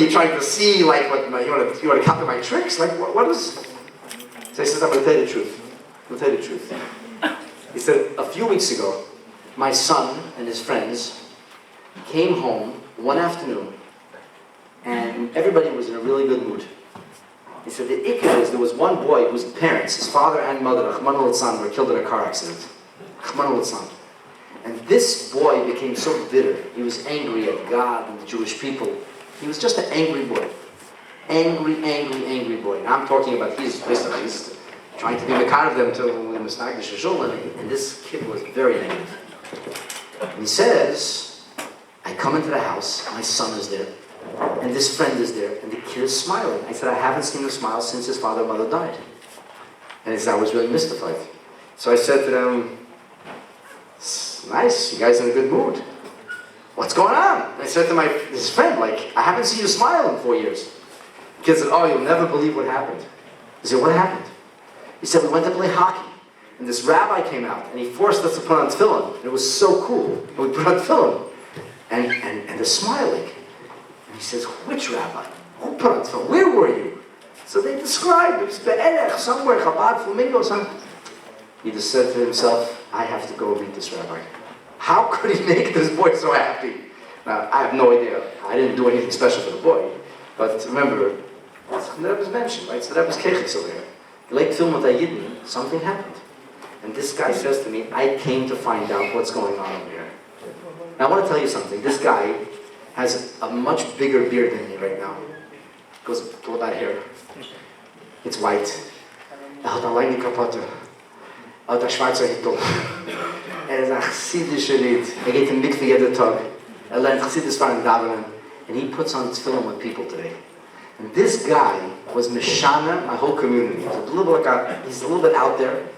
you trying to see, like, what you want to copy my tricks? Like, what is... So he says, I'm going to tell you the truth. I'm going to tell you the truth. He said, a few weeks ago, my son and his friends came home one afternoon, and everybody was in a really good mood. He said, the ikka is, there was one boy whose parents, his father and mother, Rahman al-San, were killed in a car accident. Rahman al-San. And this boy became so bitter. He was angry at God and the Jewish people. He was just an angry boy. Angry, angry, angry boy. And I'm talking about, he's trying to be the kind of them to, and this kid was very negative. And he says, I come into the house, my son is there, and this friend is there, and the kid is smiling. I said, I haven't seen him smile since his father and mother died. And he said, I was really mystified. So I said to them, it's nice, you guys are in a good mood. What's going on? And I said to his friend, like, I haven't seen you smile in 4 years. The kid said, oh, you'll never believe what happened. I said, what happened? He said, we went to play hockey, and this rabbi came out, and he forced us to put on tefillin. And it was so cool. And we put on tefillin. And they're smiling. And he says, which rabbi? Who put on tefillin? Where were you? So they described it. It was Be'erech, somewhere, Chabad, Flamingo, something. He just said to himself, I have to go meet this rabbi. How could he make this boy so happy? Now, I have no idea. I didn't do anything special for the boy. But remember, that was mentioned, right? So that was Keches over here. Like film with Yidden, something happened. And this guy says to me, I came to find out what's going on over here. Now I want to tell you something. This guy has a much bigger beard than me right now. It goes all that hair. It's white. Hat allein die kapotte. Hat der Schweizer Hitler. Is a Chassidish Yid. Geht in Mikveh jeden Tag. Lernt Chassidus von Davenen. And he puts on tefillin with people today. And this guy was Mishana, my whole community. He's a little bit out there.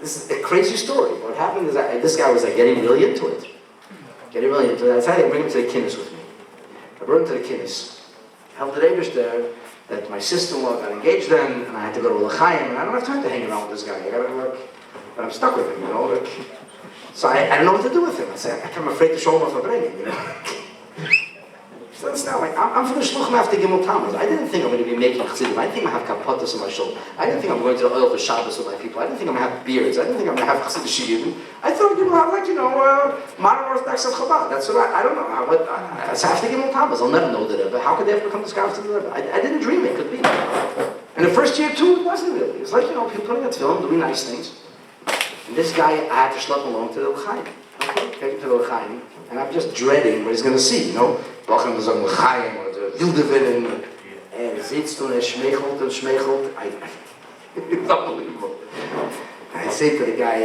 This is a crazy story. What happened is that this guy was getting really into it. I decided to bring him to the kinnis with me. I brought him to the kinnis. I held the Abish there that my sister-in-law got engaged then, and I had to go to L'chaim, and I don't have time to hang around with this guy. I gotta work. But I'm stuck with him, you know. So I don't know what to do with him. I said, I'm afraid to show him off a bringing, you know. So it's not like, I'm for the shluchim after Gimel Tammuz. I didn't think I'm going to be making chassidim. I didn't think I'm going to have kapotas on my shoulder. I didn't think I'm going to the oil for Shabbos with my people. I didn't think I'm going to have beards. I didn't think I'm going to have chassidish yidden. I thought I'm going to have, like, you know, modern Orthodox of Chabad. That's what I don't know. It's after Gimel Tammuz. I'll never know the Rebbe. How could they ever become the scholars of the Rebbe? I didn't dream it could be. And the first year, too, it wasn't really. It was like, you know, people putting a tefillin, doing nice things. And this guy, I had to schlep along to the L'chaim. Okay, take him to the L'chaim. And I'm just dreading what he's going to see, you know. Bachem was on L'chaim, or the Hildevin, and sitzt and schmeichelt and schmeichelt. It's unbelievable. And I say to the guy,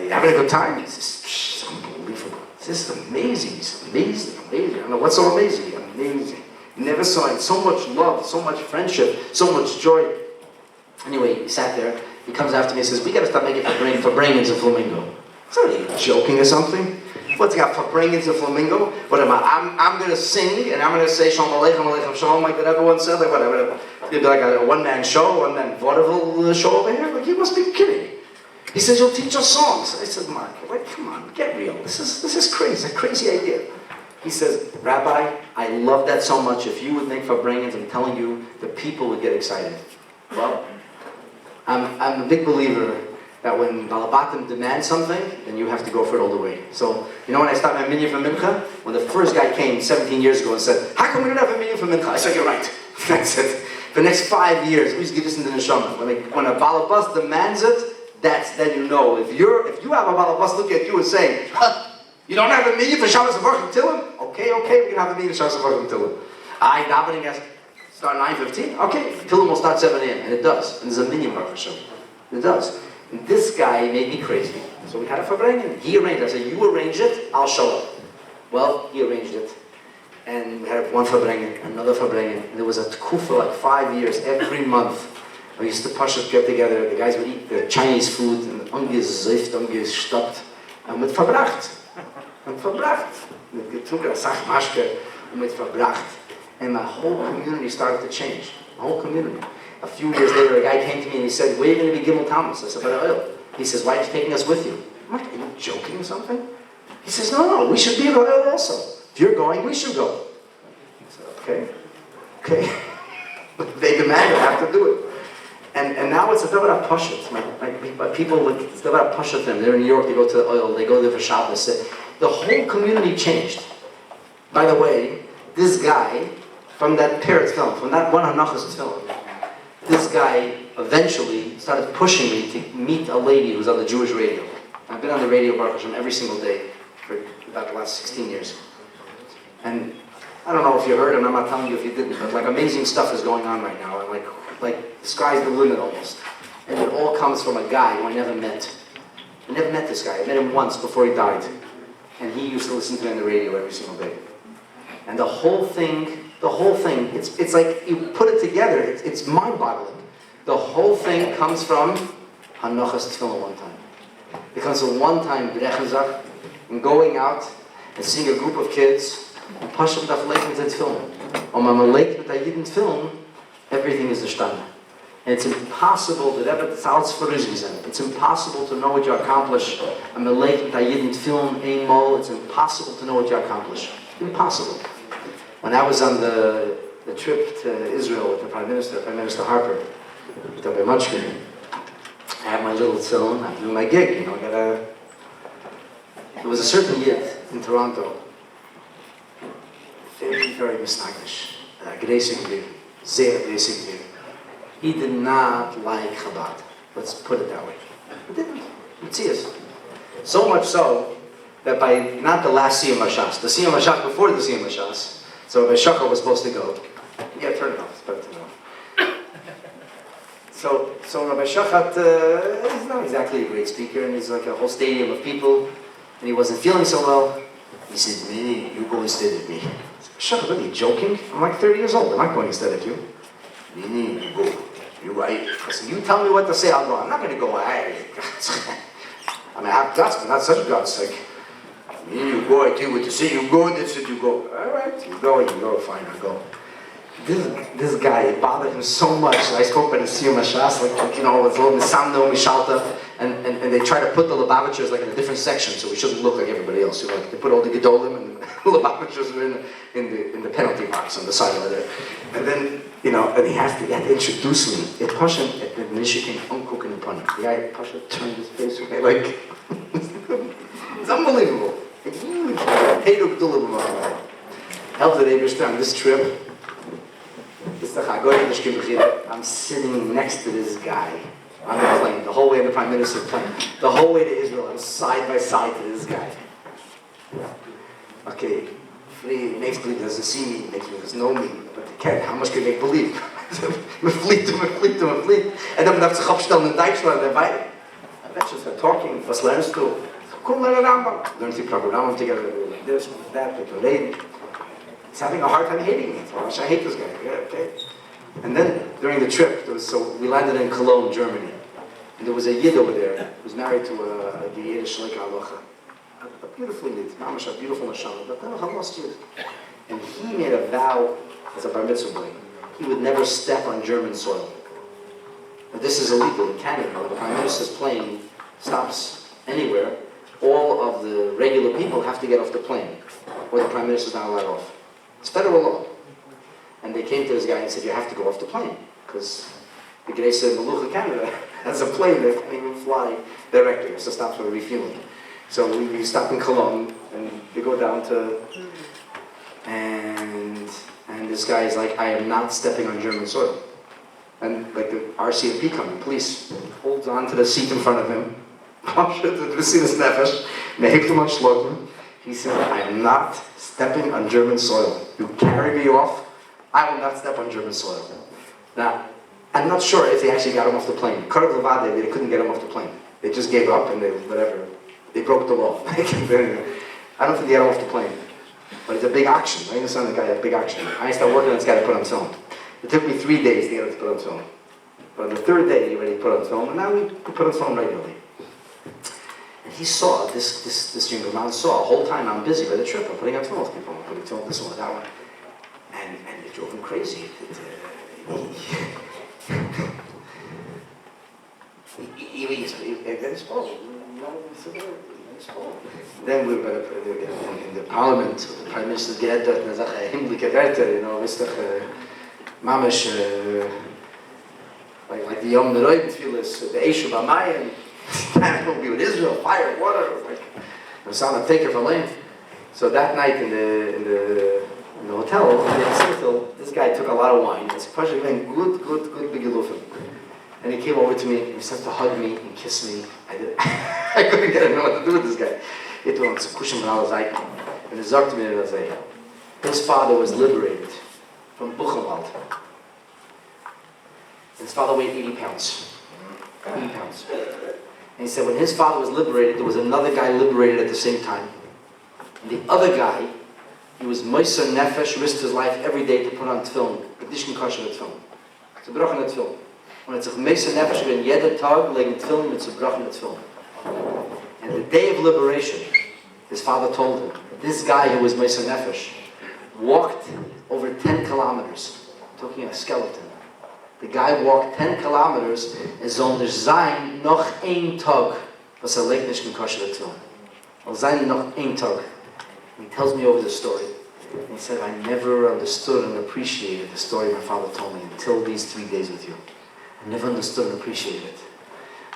you having a good time? He says, it's unbelievable. This is amazing. It's amazing, amazing. I don't know what's so amazing. Amazing. Never saw it. So much love, so much friendship, so much joy. Anyway, he sat there. He comes after me and says, we got to stop making Fabrengens in Flamingo. So are you joking or something? What's got Fabrengens in Flamingo? What am I? I'm going to sing and I'm going to say Shalom Aleichem, Aleichem Shalom, like that everyone said, like whatever. You'd be like a one-man show, one-man vaudeville show over here? Like, you must be kidding. He says, you'll teach us songs. I said, Mark, wait, come on, get real. This is crazy, a crazy idea. He says, Rabbi, I love that so much. If you would make Fabrengens, I'm telling you, the people would get excited. Well, I'm a big believer that when Balabatim demands something, then you have to go for it all the way. So, you know when I started my minyan for Mincha? When the first guy came 17 years ago and said, how come we don't have a minyan for Mincha? I said, you're right. I said, for the next 5 years, we just give this in the neshama. When a Balabas demands it, then you know. If you have a Balabas look at you and say, you don't have a minyan for Shabbos Avarchim Tilim? Okay, we can have a minyan for Shabbos Avarchim Tilim. Davening has start 9:15? Okay, Tilim will start 7 a.m. And it does. And there's a minyan Baruch Hashem. It does. And this guy made me crazy. So we had a Fabrengen. He arranged it. I said, you arrange it, I'll show up. Well, he arranged it. And we had one Fabrengen, another Fabrengen. And there was a tkufa for like 5 years, every month. We used to get together, the guys would eat the Chinese food, and ungezift, ungestoppt. And mit verbracht. And verbracht. Mit getrunken, Sachmaschke, and mit verbracht. And my whole community started to change. My whole community. A few years later, a guy came to me and he said, where are you going to be Gimel Tammuz? I said, but oil. He says, why are you taking us with you? I'm like, are you joking or something? He says, no, we should be at oil also. If you're going, we should go. I said, okay. They demanded, I have to do it. And now it's a Davar Pashut. My people, it's Davar Pashut them. They're in New York, they go to the oil, they go there for Shabbos. The whole community changed. By the way, this guy, from that Peretz film, from that one Hanachas film, this guy eventually started pushing me to meet a lady who's on the Jewish radio. I've been on the radio, Baruch Hashem, every single day for about the last 16 years. And I don't know if you heard, and I'm not telling you if you didn't, but like amazing stuff is going on right now. And like the sky's the limit almost. And it all comes from a guy who I never met. I never met this guy. I met him once before he died. And he used to listen to me on the radio every single day. And the whole thing, it's like you put it together, it's mind-boggling. The whole thing comes from Hanochas Tefillah one time. It comes from one time, Brechenzach, and going out and seeing a group of kids, and Pashem Daf Leichen Zed Film. On my Malek with Ayidin Film, everything is the Shtana. And it's impossible that ever it's impossible to know what you accomplish. A Malek with Ayidin Film, Ein Mol, it's impossible to know what you accomplish. Impossible. When I was on the trip to Israel with the Prime Minister Harper, I had my little film, I'm doing my gig, there was a certain yid in Toronto, very, very misnagish, aggressive, sehr aggressive. He did not like Chabad. Let's put it that way. He didn't. You'd see us. So much so that by not the last Siyam Hashas, the Siyam Hashas before the Siyam Hashas, so Rabbi Shachar was supposed to go. Yeah, turn it off. It's better to know. So Rabbi Shachat, he's not exactly a great speaker, and he's like a whole stadium of people, and he wasn't feeling so well. He said, "Me, you go instead of me." I said, "Shachat, are you joking? I'm like 30 years old. I'm not going instead of you." "Me, you go. You're right." I said, "You tell me what to say, I'll go. I'm not going to go." I mean, I have guts, but not such guts. Like, me, you go. I tell you what to say. You go. That's it. You go. All right, you go. Fine, I'll go. This guy, it bothered him so much. I spoke by the Siyum Hashas, it's all Misamno, Mishalta, and they try to put the Lubavitchers like in a different section so we shouldn't look like everybody else. They put all the Gedolim and the Lubavitchers were in the penalty box on the side over there. And then, and he had to introduce me. It Pasha at the Michigan Uncook in the Pun. The guy Pasha turned his face away like it's unbelievable. Help the neighbors on this trip. I'm sitting next to this guy on the plane, the whole way in the Prime Minister's plane, the whole way to Israel. I'm side by side to this guy. Okay, makes believe doesn't see me, makes believe doesn't know me, but they can't. How much can they believe? Me fliegt. And then darf sich abstellen in Deutschland dabei. I bet you start talking. Was lernst du? Komm mal Rambam. Learn the program together, like this, that, with the lady. He's having a hard time hating me. I hate this guy. Yeah, okay. And then during the trip, we landed in Cologne, Germany, and there was a yid over there who was married to a Yiddish Shleika Aloha, a beautiful yid, mamash, a beautiful neshama, but then a lost yid. And he made a vow as a bar mitzvah boy. He would never step on German soil. But this is illegal in Canada. When the Prime Minister's plane stops anywhere, all of the regular people have to get off the plane, or the Prime Minister's not allowed off. It's federal law. And they came to this guy and said, "You have to go off the plane, because the Gneisa Maluch in Canada has a plane that can't even fly directly. It's to stop for refueling." So we stop in Cologne, and we go down to, and this guy is like, "I am not stepping on German soil." And like the RCMP coming, police holds on to the seat in front of him. He said, "I am not stepping on German soil. You carry me off, I will not step on German soil." Now, I'm not sure if they actually got him off the plane. Karav Levade, they couldn't get him off the plane. They just gave up and they broke the law. I don't think they got him off the plane. But it's a big action. I understand the guy had a big action. I started working on this guy to put on film. It took me 3 days to get him to put on film. But on the third day, he already put on film, and now we put on film regularly. And he saw, this younger man saw, the whole time I'm busy by the trip, I'm putting out film with people, I'm putting film this one, that one. And it drove him crazy. Then we were in the parliament, the prime minister's geändert, und sagt, himmlische Werte, wisst doch, mamisch, like the Yom Neroid Tfilis, the Eshu B'Mayim, that will be with Israel, fire, water, like the sound of taker from land. So that night in the hotel, this guy took a lot of wine. It's probably been good big gelufim. And he came over to me, and he started to hug me and kiss me. I couldn't get know what to do with this guy. He told me, "Kushim v'alazayk," and he sagt to me, his father was liberated from Buchenwald. His father weighed 80 pounds. 80 pounds. And he said when his father was liberated, there was another guy liberated at the same time. And the other guy, he was Moiser Nefesh, risked his life every day to put on tefillin. Kedishkin kosher mit tefillin. Zu brachen mit tefillin. Und er hat sich Moiser Nefesh gewinnt, jeder Tag legen tefillin mit zu brachen mit tefillin. And the day of liberation, his father told him, this guy who was Moiser Nefesh walked over 10 kilometers, talking a skeleton. The guy walked 10 kilometers and soll nicht sein noch ein Tag, was legt nicht in kosher mit tefillin. Sein noch ein Tag. He tells me over the story. And he said, I never understood and appreciated the story my father told me until these 3 days with you. I never understood and appreciated it.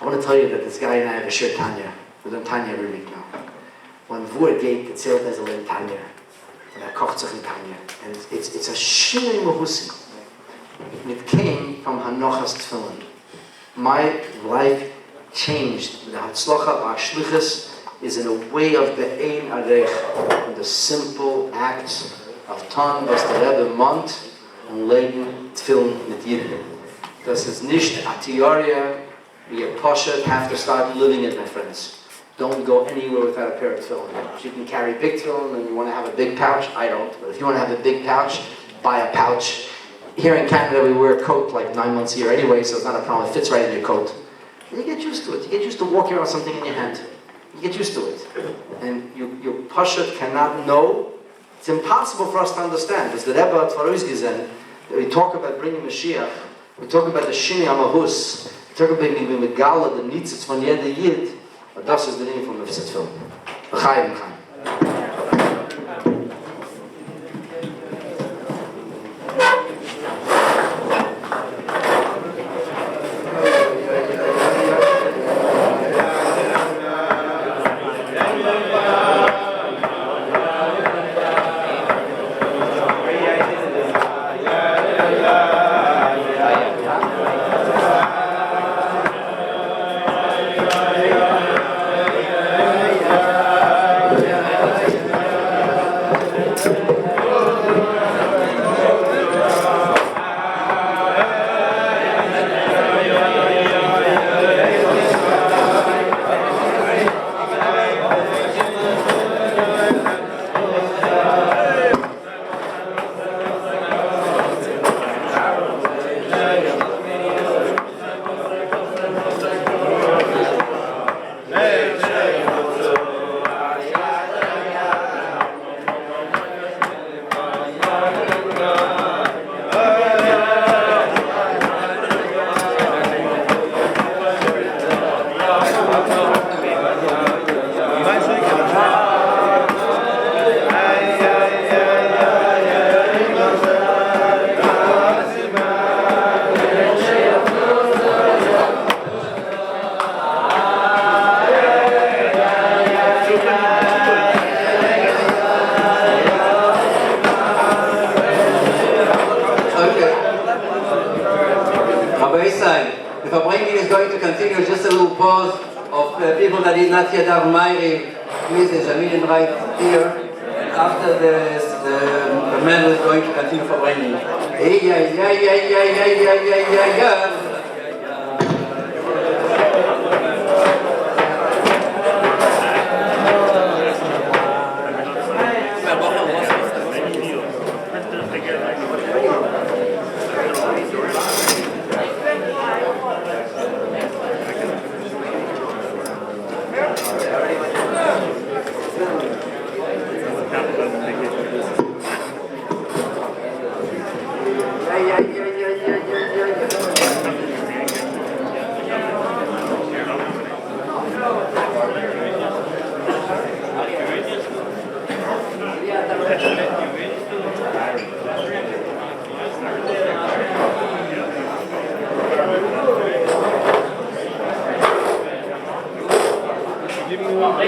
I want to tell you that this guy and I have a shared Tanya. We're doing Tanya every week now. When Vur geht, erzählt er in Tanya. And kocht sich in Tanya. And it's a shinui mahusi. It came from Hanochas Tefillin. My life changed. The Hatzlocha Ba'ashlichus is in a way of the Ein Arech, the simple acts of Tan, was the Rebbe meint, und legen Tefillin mit Yidden. Das ist nicht a Theoria, we a Poshet have to start living it, my friends. Don't go anywhere without a pair of tefillin. If you can carry big tefillin and you want to have a big pouch, I don't. But if you want to have a big pouch, buy a pouch. Here in Canada, we wear a coat like 9 months a year anyway, so it's not a problem. It fits right in your coat. And you get used to it. You get used to walking around with something in your hand. You get used to it. And your Pashat cannot know. It's impossible for us to understand. Because the Rebbe at Faroizgizen, we talk about bringing Mashiach. We talk about the Shini Hamahus. We talk about being Megala, the Nitzitz von Yeda Yid. But das is the name from the Film. L'chaim, l'chaim. Give me one.